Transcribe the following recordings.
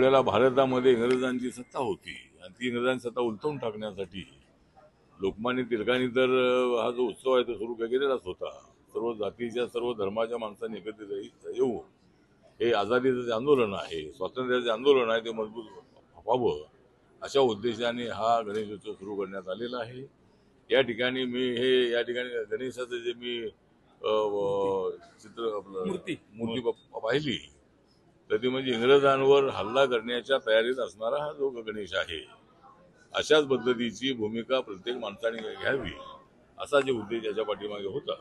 आपल्याला भारतामध्ये इंग्रजांची सत्ता होती आणि ती इंग्रजांची सत्ता उलटवून टाकण्यासाठी लोकमान्य टिळकांनी तर हा जो उत्सव आहे तो सुरू केलेलाच होता. सर्व जातीच्या सर्व धर्माच्या माणसांनी एकत्रित येऊ, हे आझादीचं आंदोलन आहे, स्वातंत्र्याचे आंदोलन आहे, ते मजबूत व्हावं अशा उद्देशाने हा गणेशोत्सव सुरू करण्यात आलेला आहे. या ठिकाणी गणेशाचं जे मी चित्र मूर्ती पाहिली तर ती म्हणजे इंग्रजांवर हल्ला करण्याच्या तयारीत असणारा हा जो गणेश आहे. अशाच पद्धतीची भूमिका प्रत्येक माणसाने घ्यावी असा जे उद्देश याच्या पाठीमागे होता.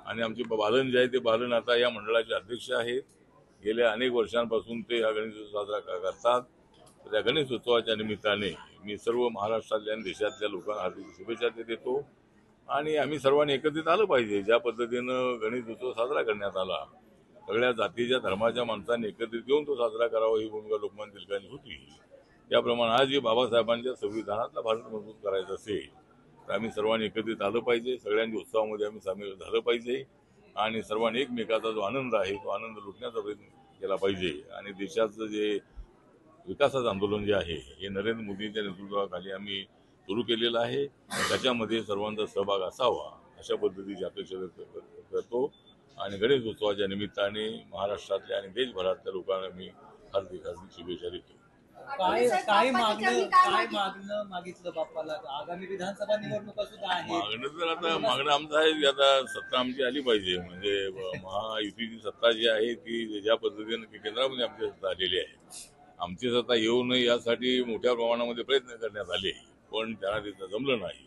आणि आमचे बालन जे आहे ते बालन आता या मंडळाचे अध्यक्ष आहेत. गेल्या अनेक वर्षांपासून ते हा गणेशोत्सव साजरा करतात. त्या गणेशोत्सवाच्या निमित्ताने मी सर्व महाराष्ट्रातल्या आणि देशातल्या लोकांना हार्दिक शुभेच्छा देतो. आणि आम्ही सर्वांनी एकत्रित आलं पाहिजे. ज्या पद्धतीनं गणेशोत्सव साजरा करण्यात आला, सगळ्या जातीच्या धर्माच्या माणसांनी एकत्रित येऊन तो साजरा करावा ही भूमिका लोकमान्य टिळकांची होती. त्याप्रमाणे आजही बाबासाहेबांच्या संविधानातला भारत मजबूत करायचा असेल तर आम्ही सर्वांनी एकत्रित आलं पाहिजे. सगळ्यांच्या उत्सवामध्ये आम्ही सामील झालं पाहिजे आणि सर्वांनी एकमेकाचा जो आनंद आहे तो आनंद लुटण्याचा प्रयत्न केला पाहिजे. आणि देशाचं जे विकासाचं आंदोलन जे आहे हे नरेंद्र मोदींच्या नेतृत्वाखाली आम्ही सुरू केलेलं आहे. त्याच्यामध्ये सर्वांचा सहभाग असावा अशा पद्धतीची अपेक्षा व्यक्त करतो. आणि गणेशोत्सवाच्या निमित्ताने महाराष्ट्रातल्या आणि देशभरातल्या लोकांना मी हार्दिक शुभेच्छा देतो. काय मागणं मागितलं बाप्पाला? आगामी विधानसभा निवडणुका सुद्धा आहे. मागणं आमचं आहे की आता सत्ता आमची आली पाहिजे. म्हणजे महायुतीची सत्ता जी आहे ती ज्या पद्धतीने केंद्रामध्ये आमची सत्ता आलेली आहे, आमची सत्ता येऊ नये यासाठी मोठ्या प्रमाणामध्ये प्रयत्न करण्यात आले, पण त्यांना तिथं जमलं नाही.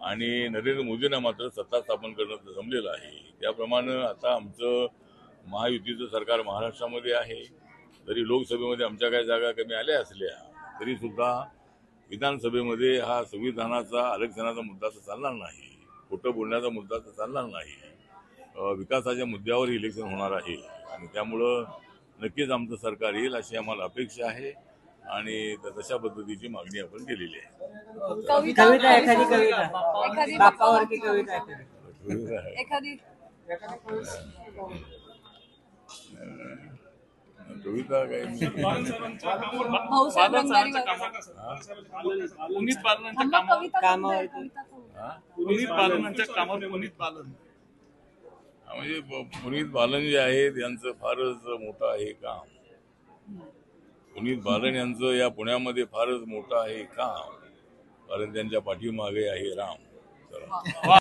आणि नरेंद्र मोदींना मात्र सत्ता स्थापन करणं जमलेलं आहे. त्याप्रमाणे आता आमचं महायुतीचं सरकार महाराष्ट्रामध्ये आहे. जरी लोकसभेमध्ये आमच्या काही जागा कमी आल्या असल्या तरी सुद्धा विधानसभेमध्ये हा संविधानाचा आरक्षणाचा मुद्दा तर चालणार नाही, खोटं बोलण्याचा मुद्दा तर चालणार नाही, विकासाच्या मुद्द्यावर इलेक्शन होणार आहे. आणि त्यामुळं नक्कीच आमचं सरकार येईल अशी आम्हाला अपेक्षा आहे आणि तशा पद्धतीची मागणी आपण केलेली आहे. कविता काय म्हणजे पुनीत बालन जे आहेत यांचं फारच मोठं आहे काम. पुनीत बालन यांचं या पुण्यामध्ये फारच मोठं आहे काम, कारण त्यांच्या पाठीमागे आहे राम.